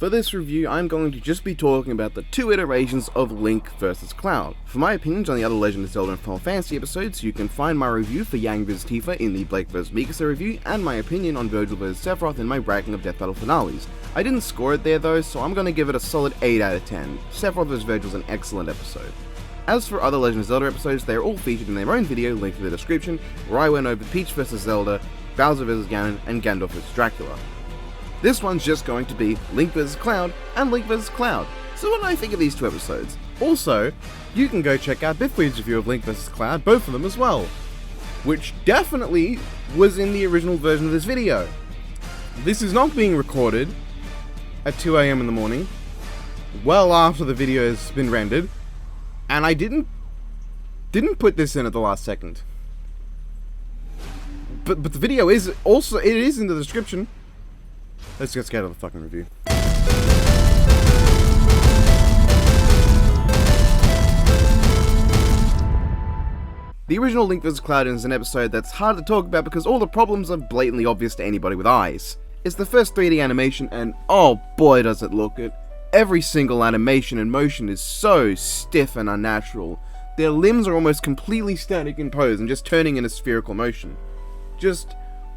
For this review, I'm going to just be talking about the two iterations of Link vs. Cloud. For my opinions on the other Legend of Zelda and Final Fantasy episodes, you can find my review for Yang vs. Tifa in the Blake vs. Mikasa review, and my opinion on Virgil vs. Sephiroth in my ranking of Death Battle finales. I didn't score it there though, so I'm going to give it a solid 8 out of 10. Sephiroth vs. Virgil is an excellent episode. As for other Legend of Zelda episodes, they are all featured in their own video linked in the description, where I went over Peach vs. Zelda, Bowser vs. Ganon, and Gandalf vs. Dracula. This one's just going to be Link vs. Cloud and Link vs. Cloud. So what do I think of these two episodes? Also, you can go check out Bitfleet's review of Link vs. Cloud, both of them as well, which definitely was in the original version of this video. This is not being recorded at 2 AM in the morning, well after the video has been rendered, and I didn't put this in at the last second. But the video is also, it is in the description. Let's get to the fucking review. The original Link vs. Cloud is an episode that's hard to talk about because all the problems are blatantly obvious to anybody with eyes. It's the first 3D animation and oh boy does it look good. Every single animation and motion is so stiff and unnatural. Their limbs are almost completely static in pose and just turning in a spherical motion. Just,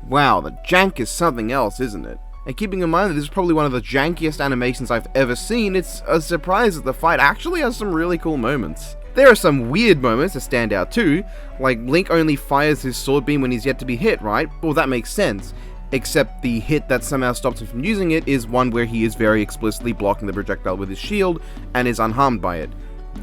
wow, the jank is something else, isn't it? And keeping in mind that this is probably one of the jankiest animations I've ever seen, it's a surprise that the fight actually has some really cool moments. There are some weird moments that stand out too, like Link only fires his sword beam when he's yet to be hit, right? Well, that makes sense. Except the hit that somehow stops him from using it is one where he is very explicitly blocking the projectile with his shield and is unharmed by it.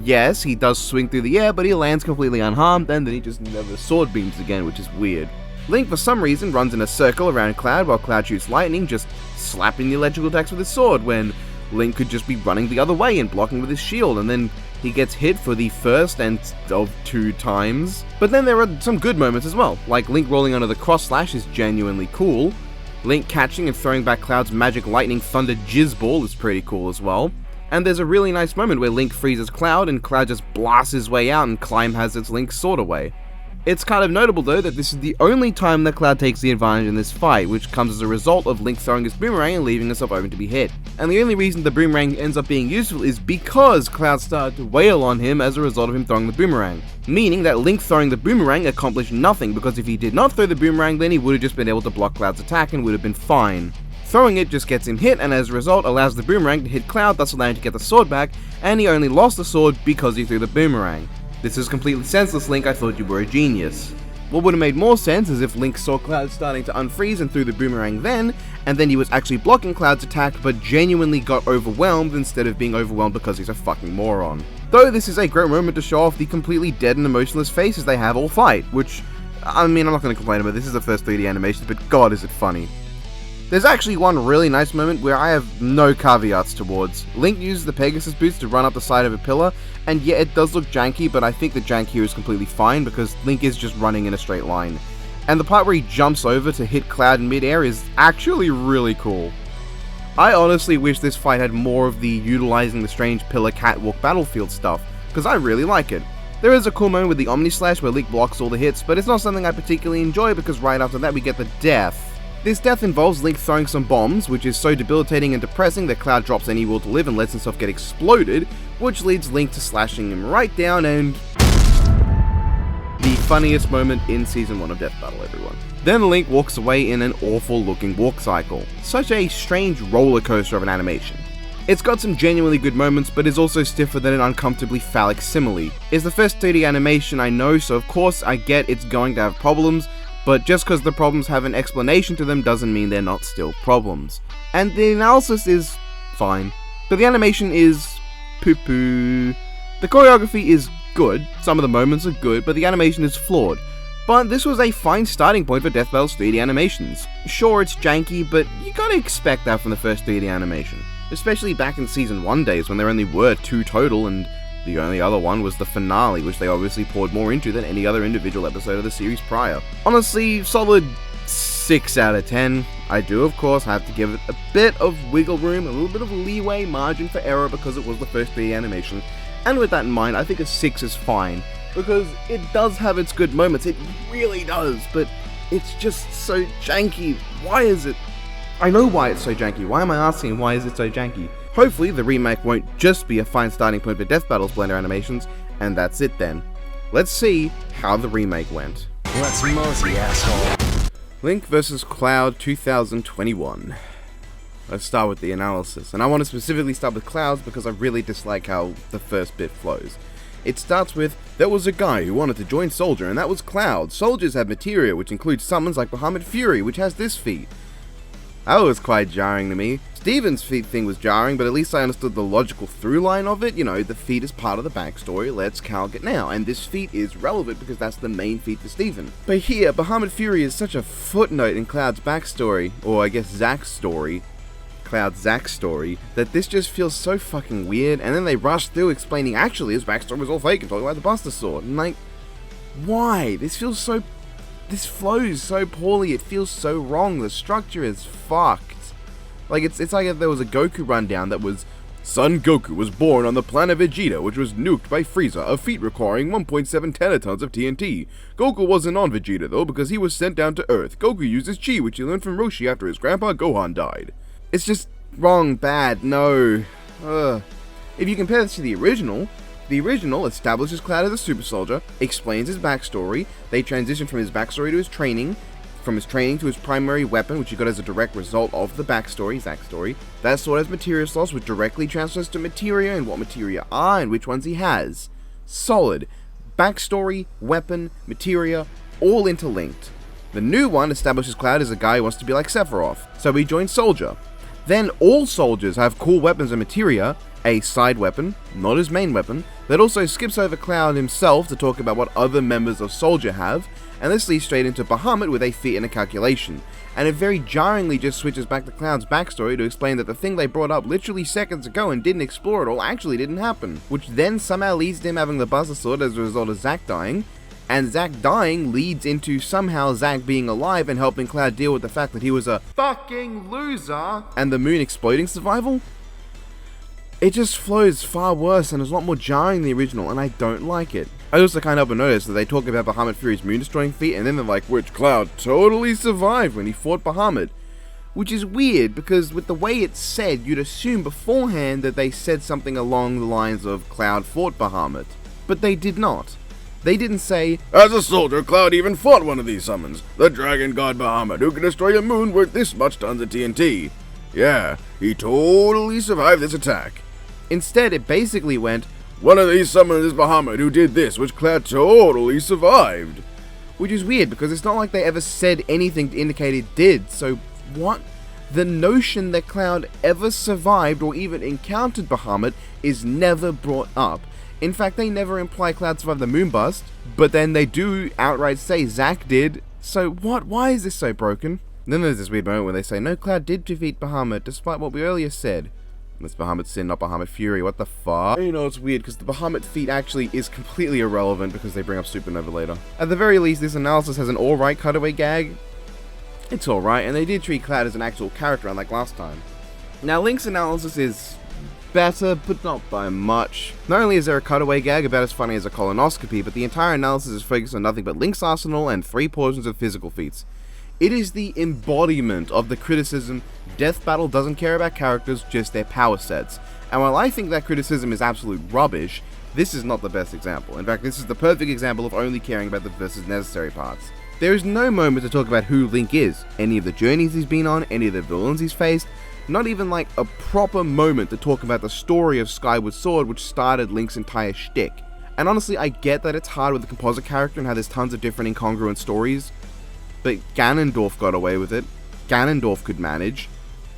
Yes, he does swing through the air, but he lands completely unharmed and then he just never sword beams again, which is weird. Link, for some reason, runs in a circle around Cloud while Cloud shoots lightning, just slapping the electrical attacks with his sword, when Link could just be running the other way and blocking with his shield, and then he gets hit for the first and of 2 times. But then there are some good moments as well, like Link rolling under the cross slash is genuinely cool, Link catching and throwing back Cloud's magic lightning thunder jizz ball is pretty cool as well, and there's a really nice moment where Link freezes Cloud and Cloud just blasts his way out and Climb hazards Link's sword away. It's kind of notable though that this is the only time that Cloud takes the advantage in this fight, which comes as a result of Link throwing his boomerang and leaving himself open to be hit. And the only reason the boomerang ends up being useful is because Cloud started to wail on him as a result of him throwing the boomerang. Meaning that Link throwing the boomerang accomplished nothing, because if he did not throw the boomerang then he would have just been able to block Cloud's attack and would have been fine. Throwing it just gets him hit and as a result allows the boomerang to hit Cloud, thus allowing him to get the sword back, and he only lost the sword because he threw the boomerang. This is completely senseless, Link, I thought you were a genius. What would have made more sense is if Link saw Cloud starting to unfreeze and threw the boomerang then, and then he was actually blocking Cloud's attack but genuinely got overwhelmed instead of being overwhelmed because he's a fucking moron. Though this is a great moment to show off the completely dead and emotionless faces they have all fight, which, I mean, I'm not going to complain about this is the first 3D animation, but god is it funny. There's actually one really nice moment where I have no caveats towards. Link uses the Pegasus boots to run up the side of a pillar, and yeah, it does look janky, but I think the jank here is completely fine because Link is just running in a straight line. And the part where he jumps over to hit Cloud in midair is actually really cool. I honestly wish this fight had more of the utilizing the strange pillar catwalk battlefield stuff, because I really like it. There is a cool moment with the Omni Slash where Link blocks all the hits, but it's not something I particularly enjoy because right after that we get the death. This death involves Link throwing some bombs, which is so debilitating and depressing that Cloud drops any will to live and lets himself get exploded, which leads Link to slashing him right down and... the funniest moment in Season 1 of Death Battle, everyone. Then Link walks away in an awful looking walk cycle. Such a strange roller coaster of an animation. It's got some genuinely good moments, but is also stiffer than an uncomfortably phallic simile. It's the first 3D animation I know, so of course I get it's going to have problems, but just because the problems have an explanation to them doesn't mean they're not still problems. And the analysis is fine, but the animation is poo-poo. The choreography is good, some of the moments are good, but the animation is flawed. But this was a fine starting point for Death Battle's 3D animations. Sure, it's janky, but you gotta expect that from the first 3D animation. Especially back in Season 1 days when there only were 2 total, and the only other one was the finale, which they obviously poured more into than any other individual episode of the series prior. Honestly, solid 6 out of 10. I do, of course, have to give it a bit of wiggle room, a little bit of leeway, margin for error because it was the first 3D animation. And with that in mind, I think a 6 is fine, because it does have its good moments, it really does, but it's just so janky. Why is it I know why it's so janky. Why am I asking why is it so janky? Hopefully the remake won't just be a fine starting point for Death Battle's Blender animations, and that's it then. Let's see how the remake went. Let's mosey, asshole. Link vs. Cloud 2021. Let's start with the analysis, and I want to specifically start with Clouds because I really dislike how the first bit flows. It starts with, there was a guy who wanted to join Soldier, and that was Cloud. Soldiers have materia, which includes summons like Bahamut Fury, which has this feat. That was quite jarring to me. Steven's feat thing was jarring, but at least I understood the logical through line of it. You know, the feat is part of the backstory, let's calc it now, and this feat is relevant because that's the main feat for Steven. But here, Bahamut Fury is such a footnote in Cloud's backstory, or I guess Zack's story, Zack's story, that this just feels so fucking weird, and then they rush through explaining actually his backstory was all fake and talking about the Buster Sword, and like, why? This flows so poorly, it feels so wrong, the structure is fucked. Like, it's like if there was a Goku rundown that was, Son Goku was born on the planet Vegeta, which was nuked by Frieza, a feat requiring 1.7 tenatons of TNT. Goku wasn't on Vegeta though, because he was sent down to Earth. Goku used his chi, which he learned from Roshi after his grandpa Gohan died. It's just wrong, bad, no. If you compare this to the original establishes Cloud as a super soldier, explains his backstory, they transition from his backstory to his training, from his training to his primary weapon, which he got as a direct result of the backstory, Zack's story. That sword has materia slots, which directly transfers to materia and what materia are and which ones he has. Solid. Backstory, weapon, materia, all interlinked. The new one establishes Cloud as a guy who wants to be like Sephiroth, so he joins Soldier. Then all soldiers have cool weapons and materia, a side weapon, not his main weapon, that also skips over Cloud himself to talk about what other members of Soldier have, and this leads straight into Bahamut with a feat and a calculation, and it very jarringly just switches back to Cloud's backstory to explain that the thing they brought up literally seconds ago and didn't explore at all actually didn't happen, which then somehow leads to him having the Buster Sword as a result of Zack dying, and Zack dying leads into somehow Zack being alive and helping Cloud deal with the fact that he was a fucking loser, and the moon exploding survival? It just flows far worse and is a lot more jarring than the original, and I don't like it. I also can't help but notice that they talk about Bahamut Fury's moon-destroying feat, and then they're like, which Cloud totally survived when he fought Bahamut. Which is weird, because with the way it's said, you'd assume beforehand that they said something along the lines of Cloud fought Bahamut. But they did not. They didn't say, as a soldier, Cloud even fought one of these summons, the dragon god Bahamut, who can destroy a moon worth this much tons of TNT. Yeah, he totally survived this attack. Instead, it basically went, one of these summons is Bahamut who did this, which Cloud totally survived. Which is weird, because it's not like they ever said anything to indicate it did, so what? The notion that Cloud ever survived or even encountered Bahamut is never brought up. In fact, they never imply Cloud survived the moonbust, but then they do outright say Zack did, so what? Why is this so broken? Then there's this weird moment where they say, no, Cloud did defeat Bahamut, despite what we earlier said. It's Bahamut Sin, not Bahamut Fury, what the fuck? You know, it's weird, because the Bahamut feat actually is completely irrelevant because they bring up Supernova later. At the very least, this analysis has an alright cutaway gag. It's alright, and they did treat Cloud as an actual character unlike last time. Now, Link's analysis is better, but not by much. Not only is there a cutaway gag about as funny as a colonoscopy, but the entire analysis is focused on nothing but Link's arsenal and 3 portions of physical feats. It is the embodiment of the criticism, Death Battle doesn't care about characters, just their power sets. And while I think that criticism is absolute rubbish, this is not the best example. In fact, this is the perfect example of only caring about the versus necessary parts. There is no moment to talk about who Link is, any of the journeys he's been on, any of the villains he's faced, not even like a proper moment to talk about the story of Skyward Sword, which started Link's entire shtick. And honestly, I get that it's hard with a composite character and how there's tons of different incongruent stories, but Ganondorf got away with it. Ganondorf could manage.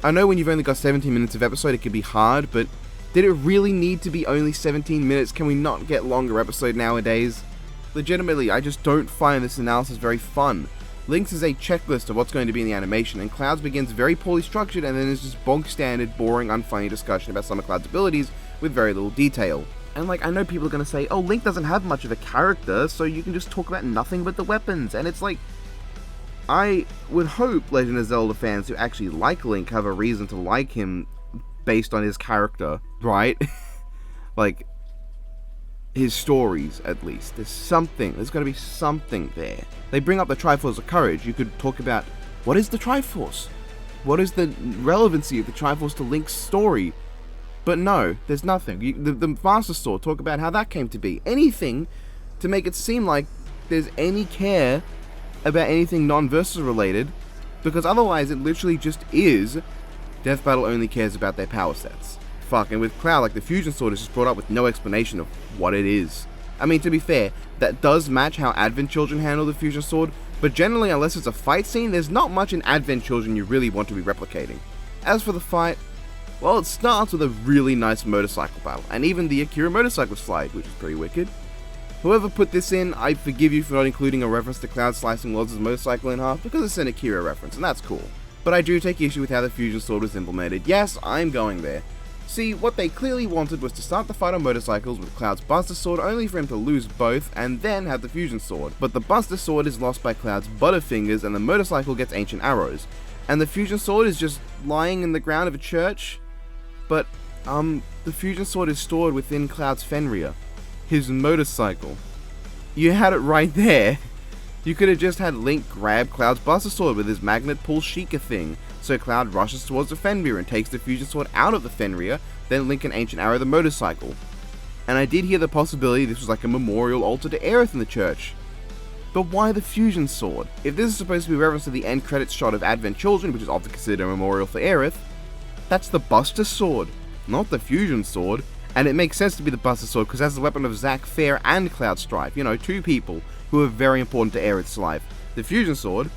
I know when you've only got 17 minutes of episode it can be hard, but did it really need to be only 17 minutes? Can we not get longer episode nowadays? Legitimately, I just don't find this analysis very fun. Link's is a checklist of what's going to be in the animation, and Cloud's begins very poorly structured and then is just bog standard, boring, unfunny discussion about some of Cloud's abilities with very little detail. And like, I know people are going to say, oh, Link doesn't have much of a character, so you can just talk about nothing but the weapons, and it's like, I would hope Legend of Zelda fans who actually like Link have a reason to like him based on his character, right? Like, his stories, at least. There's got to be something there. They bring up the Triforce of Courage. You could talk about, what is the Triforce? What is the relevancy of the Triforce to Link's story? But no, there's nothing. The Master Sword, talk about how that came to be. Anything to make it seem like there's any care about anything non-versus related, because otherwise it literally just is Death Battle only cares about their power sets. Fuck, and with Cloud, like, the Fusion Sword is just brought up with no explanation of what it is. I mean, to be fair, that does match how Advent Children handle the Fusion Sword, but generally, unless it's a fight scene, there's not much in Advent Children you really want to be replicating. As for the fight, well, it starts with a really nice motorcycle battle, and even the Akira motorcycle slide, which is pretty wicked. Whoever put this in, I forgive you for not including a reference to Cloud slicing Lods' motorcycle in half, because it's an Akira reference, and that's cool. But I do take issue with how the Fusion Sword was implemented. Yes, I'm going there. See, what they clearly wanted was to start the fight on motorcycles with Cloud's Buster Sword, only for him to lose both, and then have the Fusion Sword. But the Buster Sword is lost by Cloud's Butterfingers, and the motorcycle gets Ancient Arrows. And the Fusion Sword is just lying in the ground of a church. But, the Fusion Sword is stored within Cloud's Fenrir, his motorcycle. You had it right there. You could have just had Link grab Cloud's Buster Sword with his magnet pull Sheikah thing, so Cloud rushes towards the Fenrir and takes the Fusion Sword out of the Fenrir, then Link and Ancient Arrow the motorcycle. And I did hear the possibility this was like a memorial altar to Aerith in the church. But why the Fusion Sword? If this is supposed to be a reference to the end credits shot of Advent Children, which is often considered a memorial for Aerith, that's the Buster Sword, not the Fusion Sword. And it makes sense to be the Buster Sword because that's the weapon of Zack Fair and Cloud Strife, you know, two people who are very important to Aerith's life. The Fusion Sword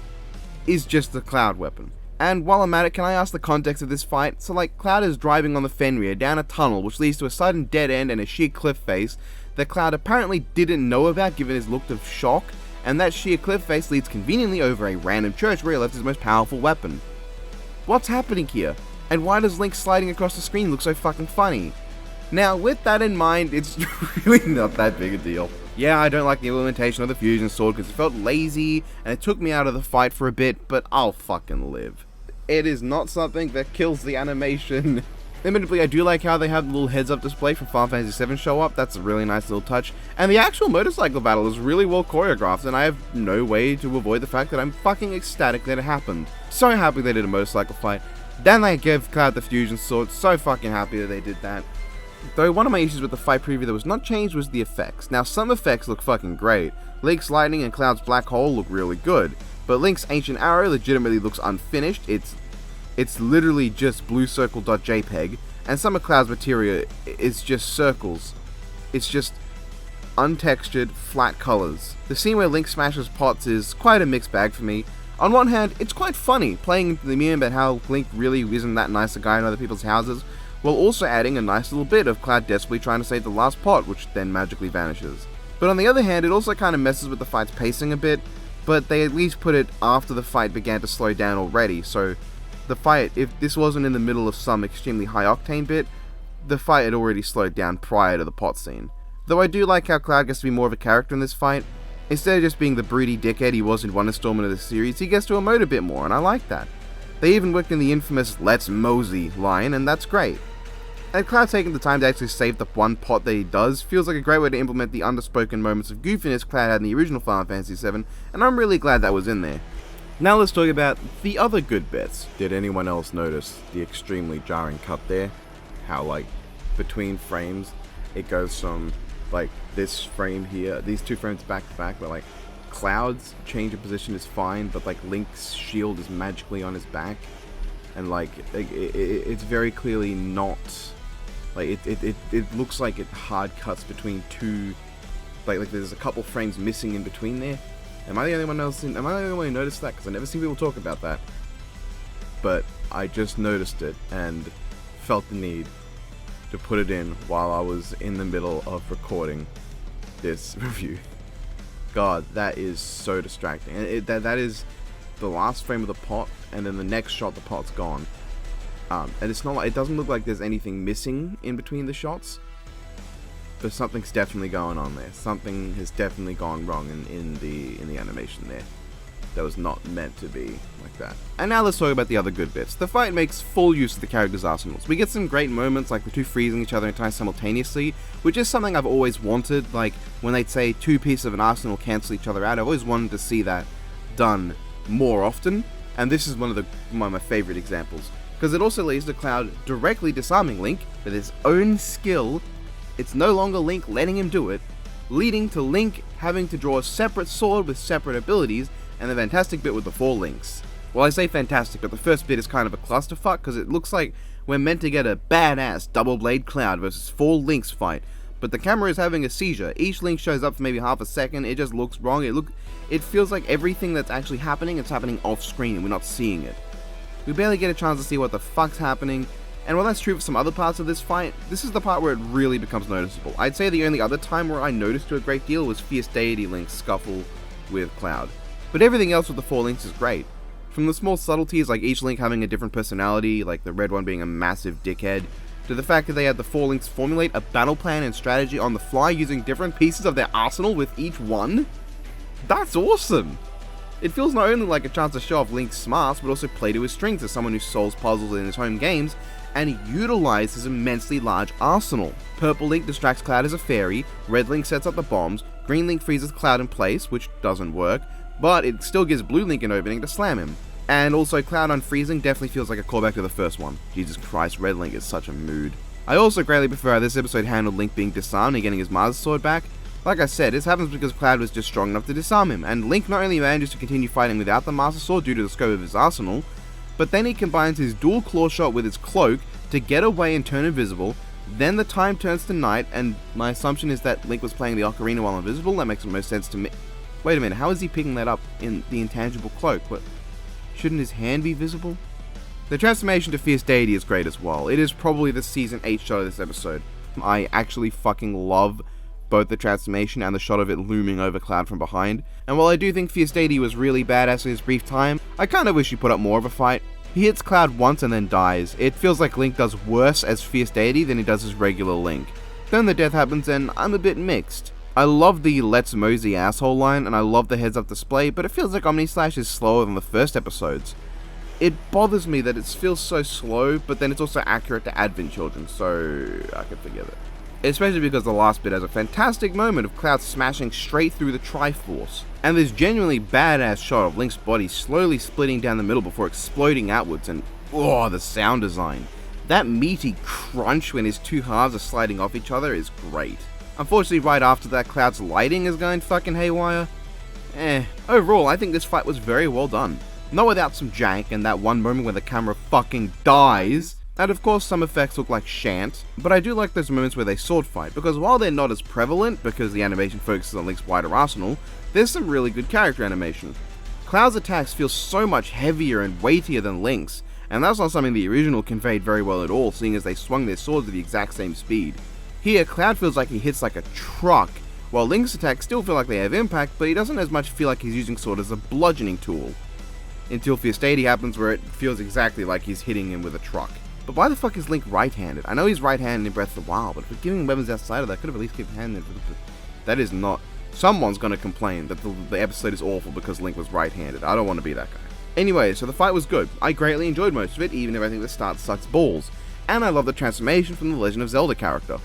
is just the Cloud weapon. And while I'm at it, can I ask the context of this fight? So, like, Cloud is driving on the Fenrir down a tunnel which leads to a sudden dead end and a sheer cliff face that Cloud apparently didn't know about given his look of shock, and that sheer cliff face leads conveniently over a random church where he left his most powerful weapon. What's happening here? And why does Link sliding across the screen look so fucking funny? Now, with that in mind, it's really not that big a deal. Yeah, I don't like the implementation of the Fusion Sword because it felt lazy and it took me out of the fight for a bit, but I'll fucking live. It is not something that kills the animation. Admittedly, I do like how they have the little heads-up display from Final Fantasy VII show up. That's a really nice little touch. And the actual motorcycle battle is really well choreographed, and I have no way to avoid the fact that I'm fucking ecstatic that it happened. So happy they did a motorcycle fight. Then they gave Cloud the Fusion Sword. So fucking happy that they did that. Though one of my issues with the fight preview that was not changed was the effects. Now, some effects look fucking great. Link's lightning and Cloud's black hole look really good. But Link's Ancient Arrow legitimately looks unfinished. It's literally just bluecircle.jpg, and some of Cloud's material is just circles. It's just untextured, flat colors. The scene where Link smashes pots is quite a mixed bag for me. On one hand, it's quite funny, playing into the meme about how Link really isn't that nice a guy in other people's houses, while also adding a nice little bit of Cloud desperately trying to save the last pot, which then magically vanishes. But on the other hand, it also kind of messes with the fight's pacing a bit, but they at least put it after the fight began to slow down already, so the fight, if this wasn't in the middle of some extremely high octane bit, the fight had already slowed down prior to the pot scene. Though I do like how Cloud gets to be more of a character in this fight. Instead of just being the broody dickhead he was in one installment of the series, he gets to emote a bit more, and I like that. They even worked in the infamous "Let's Mosey" line, and that's great. And Cloud taking the time to actually save the one pot that he does feels like a great way to implement the underspoken moments of goofiness Cloud had in the original Final Fantasy VII, and I'm really glad that was in there. Now let's talk about the other good bits. Did anyone else notice the extremely jarring cut there? How, like, between frames, it goes from, like, this frame here, these two frames back to back, where, like, Cloud's change of position is fine, but, like, Link's shield is magically on his back, and, like it's very clearly not, like, it looks like it hard cuts between two, like there's a couple frames missing in between there. Am I the only one who noticed that? Because I never see people talk about that. But I just noticed it and felt the need to put it in while I was in the middle of recording this review. God, that is so distracting. And that is the last frame of the pot, and then the next shot the pot's gone. And it's not like, it doesn't look like there's anything missing in between the shots. But something's definitely going on there. Something has definitely gone wrong in the animation there. That was not meant to be like that. And now let's talk about the other good bits. The fight makes full use of the characters' arsenals. We get some great moments like the two freezing each other in time simultaneously, which is something I've always wanted. Like when they'd say two pieces of an arsenal cancel each other out, I've always wanted to see that done more often. And this is one of my favorite examples, because it also leads to Cloud directly disarming Link with his own skill. It's no longer Link letting him do it, leading to Link having to draw a separate sword with separate abilities, and the fantastic bit with the 4 links. Well, I say fantastic, but the first bit is kind of a clusterfuck, because it looks like we're meant to get a badass double blade Cloud versus 4 links fight, but the camera is having a seizure. Each link shows up for maybe half a second, it just looks wrong, it feels like everything that's actually happening is happening off screen and we're not seeing it. We barely get a chance to see what the fuck's happening, and while that's true for some other parts of this fight, this is the part where it really becomes noticeable. I'd say the only other time where I noticed it a great deal was Fierce Deity Link's scuffle with Cloud. But everything else with the 4 links is great. From the small subtleties like each link having a different personality, like the red one being a massive dickhead, to the fact that they had the 4 links formulate a battle plan and strategy on the fly using different pieces of their arsenal with each one. That's awesome! It feels not only like a chance to show off Link's smarts, but also play to his strengths as someone who solves puzzles in his home games, and utilize his immensely large arsenal. Purple Link distracts Cloud as a fairy, Red Link sets up the bombs, Green Link freezes Cloud in place, which doesn't work, but it still gives Blue Link an opening to slam him. And also Cloud unfreezing definitely feels like a callback to the first one. Jesus Christ, Red Link is such a mood. I also greatly prefer how this episode handled Link being disarmed and getting his Mars sword back. Like I said, this happens because Cloud was just strong enough to disarm him, and Link not only manages to continue fighting without the Master Sword due to the scope of his arsenal, but then he combines his dual claw shot with his cloak to get away and turn invisible. Then the time turns to night, and my assumption is that Link was playing the ocarina while invisible. That makes the most sense to me. Wait a minute, how is he picking that up in the intangible cloak? But shouldn't his hand be visible? The transformation to Fierce Deity is great as well. It is probably the Season 8 shot of this episode. I actually fucking love both the transformation and the shot of it looming over Cloud from behind. And while I do think Fierce Deity was really badass in his brief time, I kinda wish he put up more of a fight. He hits Cloud once and then dies. It feels like Link does worse as Fierce Deity than he does as regular Link. Then the death happens and I'm a bit mixed. I love the "Let's Mosey asshole" line, and I love the heads-up display, but it feels like Omnislash is slower than the first episodes. It bothers me that it feels so slow, but then it's also accurate to Advent children, so I can forgive it. Especially because the last bit has a fantastic moment of Cloud smashing straight through the Triforce, and this genuinely badass shot of Link's body slowly splitting down the middle before exploding outwards, and oh, the sound design. That meaty crunch when his 2 halves are sliding off each other is great. Unfortunately, right after that, Cloud's lighting is going fucking haywire. Overall, I think this fight was very well done. Not without some jank and that one moment where the camera fucking dies. And of course, some effects look like shan't, but I do like those moments where they sword fight, because while they're not as prevalent, because the animation focuses on Link's wider arsenal, there's some really good character animation. Cloud's attacks feel so much heavier and weightier than Link's, and that's not something the original conveyed very well at all, seeing as they swung their swords at the exact same speed. Here, Cloud feels like he hits like a truck, while Link's attacks still feel like they have impact, but he doesn't as much feel like he's using sword as a bludgeoning tool. Until Fierce Deity happens, where it feels exactly like he's hitting him with a truck. But why the fuck is Link right-handed? I know he's right-handed in Breath of the Wild, but if we're giving weapons outside of that, could have at least given handed. That is not... Someone's gonna complain that the episode is awful because Link was right-handed. I don't want to be that guy. Anyway, so the fight was good. I greatly enjoyed most of it, even if I think the start sucks balls. And I love the transformation from the Legend of Zelda character.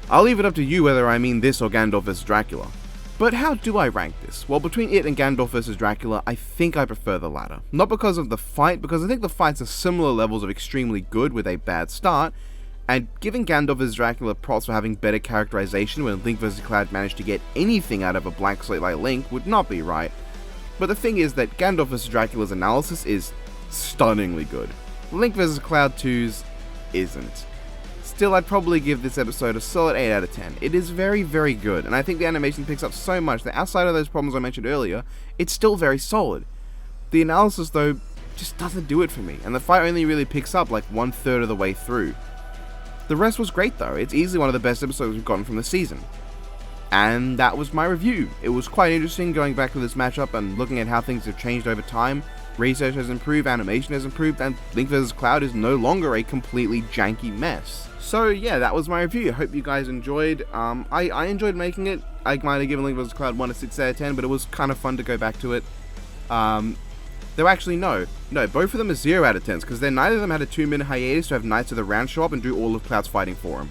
I'll leave it up to you whether I mean this or Gandalf vs Dracula. But how do I rank this? Well, between it and Gandalf vs Dracula, I think I prefer the latter. Not because of the fight, because I think the fights are similar levels of extremely good with a bad start, and giving Gandalf vs Dracula props for having better characterization when Link vs Cloud managed to get anything out of a blank slate like Link would not be right. But the thing is that Gandalf vs Dracula's analysis is stunningly good. Link vs Cloud 2's isn't. Still, I'd probably give this episode a solid 8 out of 10. It is very, very good, and I think the animation picks up so much that outside of those problems I mentioned earlier, it's still very solid. The analysis, though, just doesn't do it for me, and the fight only really picks up like 1/3 of the way through. The rest was great though, it's easily one of the best episodes we've gotten from the season. And that was my review. It was quite interesting going back to this matchup and looking at how things have changed over time. Research has improved, animation has improved, and Link vs Cloud is no longer a completely janky mess. So yeah, that was my review. I hope you guys enjoyed. I enjoyed making it. I might have given Link vs Cloud 1 a 6 out of 10, but it was kind of fun to go back to it. Though actually no, both of them are 0 out of 10s, because then neither of them had a 2-minute hiatus to have Knights of the Round show up and do all of Cloud's fighting for him.